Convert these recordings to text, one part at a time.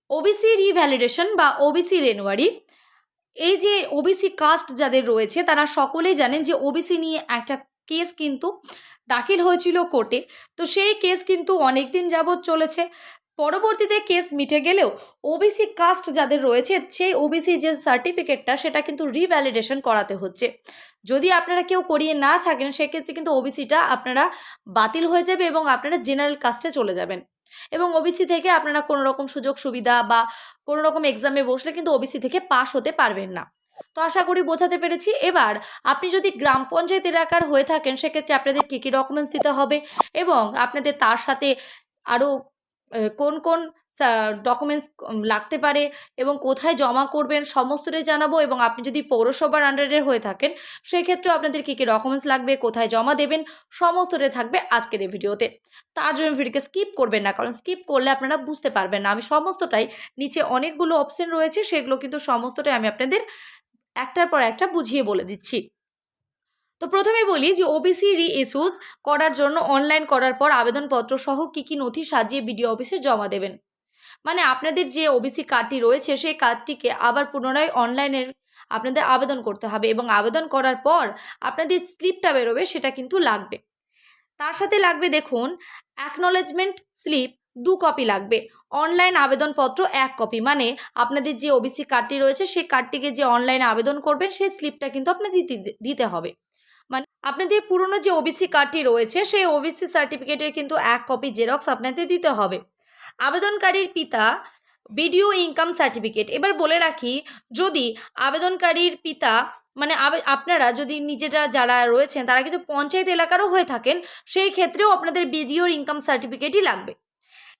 OBC revalidation বা OBC রেনুয়ারি, এই যে ওবিসি কাস্ট যাদের রয়েছে তারা সকলেই জানেন যে ওবিসি নিয়ে একটা কেস কিন্তু দাখিল হয়েছিল কোর্টে। তো সেই কেস কিন্তু অনেক দিন যাবৎ চলেছে। পরবর্তীতে কেস মিটে গেলেও ওবিসি কাস্ট যাদের রয়েছে সেই ওবিসি যে সার্টিফিকেটটা সেটা কিন্তু রিভ্যালিডেশন করাতে হচ্ছে। যদি আপনারা কেউ করিয়ে না থাকেন সেক্ষেত্রে কিন্তু ওবিসিটা আপনারা বাতিল হয়ে যাবে এবং আপনারা জেনারেল কাস্টে চলে যাবেন। এবং ওবিসি থেকে আপনারা কোনো রকম সুযোগ সুবিধা বা কোনো রকম এক্সামে বসলে কিন্তু ওবিসি থেকে পাশ হতে পারবেন না। তো আশা করি বোঝাতে পেরেছি। এবার আপনি যদি গ্রাম পঞ্চায়েত এলাকার হয়ে থাকেন সেক্ষেত্রে আপনাদের কী কী ডকুমেন্টস দিতে হবে এবং আপনাদের তার সাথে আরও কোন কোন ডকুমেন্টস লাগতে পারে এবং কোথায় জমা করবেন সমস্তটাই জানাবো। এবং আপনি যদি পৌরসভার আন্ডারের হয়ে থাকেন সেক্ষেত্রেও আপনাদের কী কী ডকুমেন্টস লাগবে, কোথায় জমা দেবেন, সমস্তটাই থাকবে আজকের এই ভিডিওতে। তার জন্য ভিডিওকে স্কিপ করবেন না, কারণ স্কিপ করলে আপনারা বুঝতে পারবেন না। আমি সমস্তটাই, নিচে অনেকগুলো অপশন রয়েছে সেগুলো কিন্তু সমস্তটাই আমি আপনাদের একটার পর একটা বুঝিয়ে বলে দিচ্ছি। তো প্রথমে বলি যে ওবিসি রি-ইস্যুজ করার জন্য অনলাইন করার পর আবেদনপত্র সহ কী কী নথি সাজিয়ে বিডিও অফিসে জমা দেবেন। মানে আপনাদের যে ওবিসি কার্ডটি রয়েছে সেই কার্ডটিকে আবার পুনরায় অনলাইনের আপনাদের আবেদন করতে হবে এবং আবেদন করার পর আপনাদের স্লিপটা বেরোবে সেটা কিন্তু লাগবে। তার সাথে লাগবে দেখুন অ্যাকনলেজমেন্ট স্লিপ 2 কপি লাগবে, অনলাইন আবেদনপত্র 1 কপি। মানে আপনাদের যে ওবিসি কার্ডটি রয়েছে সেই কার্ডটিকে যে অনলাইনে আবেদন করবেন সেই স্লিপটা কিন্তু আপনাদের দিতে হবে। মানে আপনাদের পুরনো যে ওবিসি কার্ডটি রয়েছে সেই ওবিসি সার্টিফিকেটের কিন্তু 1 কপি জেরক্স আপনাদের দিতে হবে। আবেদনকারীর পিতা বিডিও ইনকাম সার্টিফিকেট। এবার বলে রাখি, যদি আবেদনকারীর পিতা মানে আপনারা যদি নিজেরা যারা রয়েছেন তারা কিন্তু পঞ্চায়েত এলাকারও হয়ে থাকেন সেই ক্ষেত্রেও আপনাদের বিডিওর ইনকাম সার্টিফিকেটই লাগবে।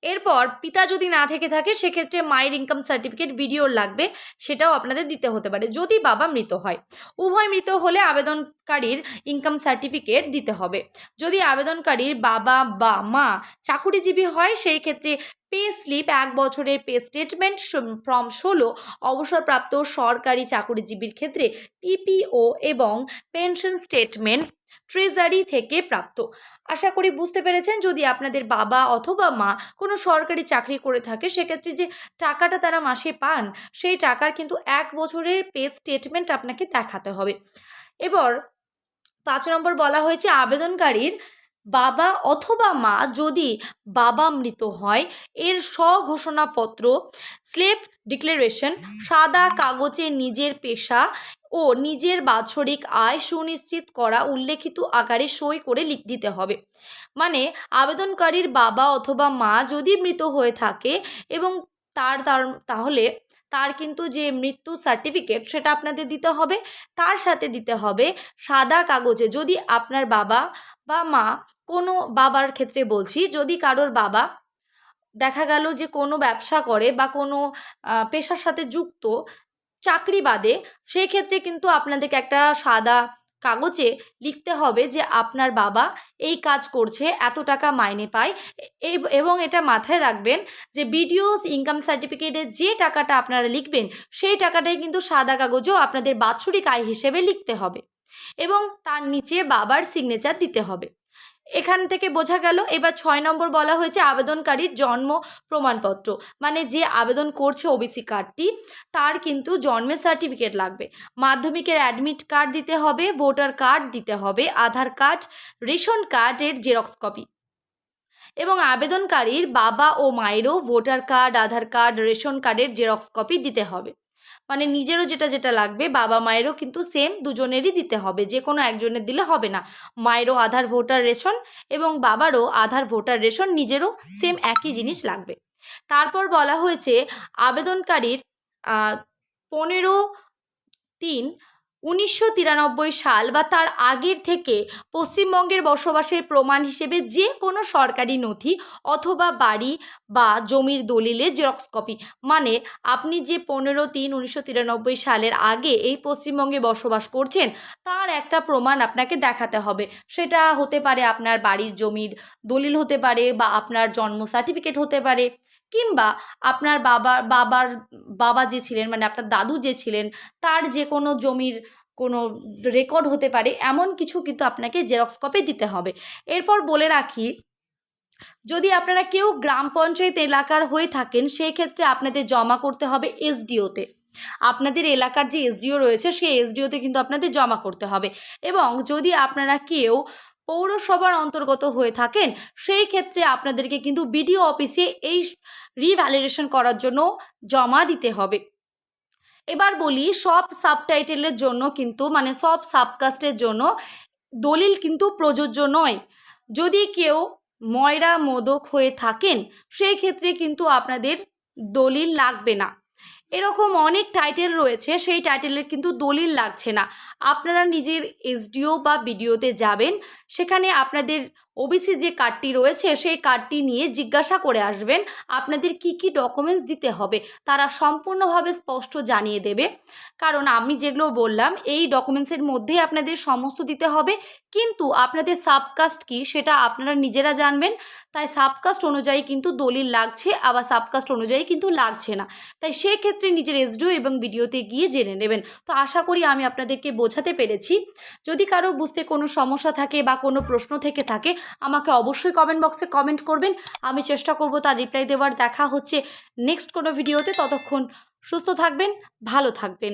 এরপর পিতা যদি না থেকে থাকে সেক্ষেত্রে মায়ের ইনকাম সার্টিফিকেট ভিডিওর লাগবে, সেটাও আপনাদের দিতে হতে পারে। যদি বাবা মৃত হয়, উভয় মৃত হলে আবেদনকারীর ইনকাম সার্টিফিকেট দিতে হবে। যদি আবেদনকারীর বাবা বা মা চাকুরিজীবী হয় সেই ক্ষেত্রে পে স্লিপ, 1 বছরের পে স্টেটমেন্ট ফর্ম 16 অবসরপ্রাপ্ত সরকারি চাকুরিজীবীর ক্ষেত্রে পিপিও এবং পেনশন স্টেটমেন্ট ট্রেজারি থেকে প্রাপ্ত। আশা করি বুঝতে পেরেছেন। যদি আপনাদের বাবা অথবা মা কোনো সরকারি চাকরি করে থাকে সেক্ষেত্রে যে টাকাটা তারা মাসে পান সেই টাকার কিন্তু 1 বছরের পে স্টেটমেন্ট আপনাকে দেখাতে হবে। এবার 5 নম্বর বলা হয়েছে আবেদনকারীর বাবা অথবা মা যদি বাবা মৃত হয় এর স্বঘোষণাপত্র স্লেভ ডিক্লারেশন সাদা কাগজে নিজের পেশা ও নিজের বাৎসরিক আয় সুনিশ্চিত করা উল্লেখিত আকারে সই করে দিতে হবে। মানে আবেদনকারীর বাবা অথবা মা যদি মৃত হয়ে থাকে এবং তাহলে তার কিন্তু যে মৃত্যু সার্টিফিকেট সেটা আপনাদের দিতে হবে। তার সাথে দিতে হবে সাদা কাগজে, যদি আপনার বাবা বা মা, কোনো বাবার ক্ষেত্রে বলছি, যদি কারোর বাবা দেখা গেল যে কোনো ব্যবসা করে বা কোনো পেশার সাথে যুক্ত চাকরি বাদে, সেই ক্ষেত্রে কিন্তু আপনাদেরকে একটা সাদা কাগজে লিখতে হবে যে আপনার বাবা এই কাজ করছে, এত টাকা মাইনে পায়। এবং এটা মাথায় রাখবেন যে বিডিওস ইনকাম সার্টিফিকেটে যে টাকাটা আপনারা লিখবেন সেই টাকাটাই কিন্তু সাদা কাগজেও আপনাদের বাৎসরিক আয় হিসেবে লিখতে হবে এবং তার নিচে বাবার সিগনেচার দিতে হবে। এখান থেকে বোঝা গেল। এবার 6 নম্বর বলা হয়েছে আবেদনকারীর জন্ম প্রমাণপত্র। মানে যে আবেদন করছে ওবিসি কার্ডটি তার কিন্তু জন্মের সার্টিফিকেট লাগবে, মাধ্যমিকের অ্যাডমিট কার্ড দিতে হবে, ভোটার কার্ড দিতে হবে, আধার কার্ড, রেশন কার্ডের জেরক্স কপি এবং আবেদনকারীর বাবা ও মায়েরও ভোটার কার্ড, আধার কার্ড, রেশন কার্ডের জেরক্স কপি দিতে হবে। মানে নিজেরও যেটা যেটা লাগবে বাবা মায়েরও কিন্তু সেম দুজনেরই দিতে হবে, যে কোনো একজনের দিলে হবে না। মায়েরও আধার ভোটার রেশন এবং বাবারও আধার ভোটার রেশন, নিজেরও সেম একই জিনিস লাগবে। তারপর বলা হয়েছে আবেদনকারীর 15/3/1993 সাল বা তার আগের থেকে পশ্চিমবঙ্গের বসবাসের প্রমাণ হিসেবে যে কোনো সরকারি নথি অথবা বাড়ি বা জমির দলিলের জেরক্স কপি। মানে আপনি যে 15/3/1993 সালের আগে এই পশ্চিমবঙ্গে বসবাস করছেন তার একটা প্রমাণ আপনাকে দেখাতে হবে। সেটা হতে পারে আপনার বাড়ির জমির দলিল হতে পারে বা আপনার জন্ম সার্টিফিকেট হতে পারে, কিংবা আপনার বাবা যে ছিলেন মানে আপনার দাদু যে ছিলেন তার যে কোনো জমির কোনো রেকর্ড হতে পারে, এমন কিছু কিন্তু আপনাকে জেরক্স কপি দিতে হবে। এরপর বলে রাখি যদি আপনারা কেউ গ্রাম পঞ্চায়েত এলাকার হয়ে থাকেন সেই ক্ষেত্রে আপনাদের জমা করতে হবে এসডিওতে। আপনাদের এলাকার যে এসডিও রয়েছে সেই এসডিওতে কিন্তু আপনাদের জমা করতে হবে। এবং যদি আপনারা কেউ পৌরসভার অন্তর্গত হয়ে থাকেন সেই ক্ষেত্রে আপনাদেরকে কিন্তু বিডিও অফিসে এই রিভ্যালিডেশন করার জন্য জমা দিতে হবে। এবার বলি, সব সাবটাইটেলের জন্য কিন্তু মানে সব সাবকাস্টের জন্য দলিল কিন্তু প্রযোজ্য নয়। যদি কেউ ময়রা মোদক হয়ে থাকেন সেই ক্ষেত্রে কিন্তু আপনাদের দলিল লাগবে না। এরকম অনেক টাইটেল রয়েছে, সেই টাইটেলের কিন্তু দলিল লাগছে না। আপনারা নিজের এসডিও বা বিডিওতে যাবেন, সেখানে আপনাদের ওবিসি যে কার্ডটি রয়েছে সেই কার্ডটি নিয়ে জিজ্ঞাসা করে আসবেন আপনাদের কি কি ডকুমেন্টস দিতে হবে। তারা সম্পূর্ণভাবে স্পষ্ট জানিয়ে দেবে, কারণ আমি যেগুলো বললাম এই ডকুমেন্টসের মধ্যেই আপনাদের সমস্ত দিতে হবে। কিন্তু আপনাদের সাবকাস্ট কি সেটা আপনারা নিজেরা জানবেন, তাই সাবকাস্ট অনুযায়ী কিন্তু দলিল লাগছে, আবার সাবকাস্ট অনুযায়ী কিন্তু লাগছে না। তাই সেক্ষেত্রে নিজের এসডিও এবং বিডিওতে গিয়ে জেনে নেবেন। তো আশা করি আমি আপনাদেরকে বোঝাতে পেরেছি। যদি কারো বুঝতে কোনো সমস্যা থাকে বা কোনো প্রশ্ন থেকে থাকে আমাকে অবশ্যই কমেন্ট বক্সে কমেন্ট করবেন, আমি চেষ্টা করব তার রিপ্লাই দেওয়ার। দেখা হচ্ছে নেক্সট কোনো ভিডিওতে, ততক্ষণ সুস্থ থাকবেন, ভালো থাকবেন।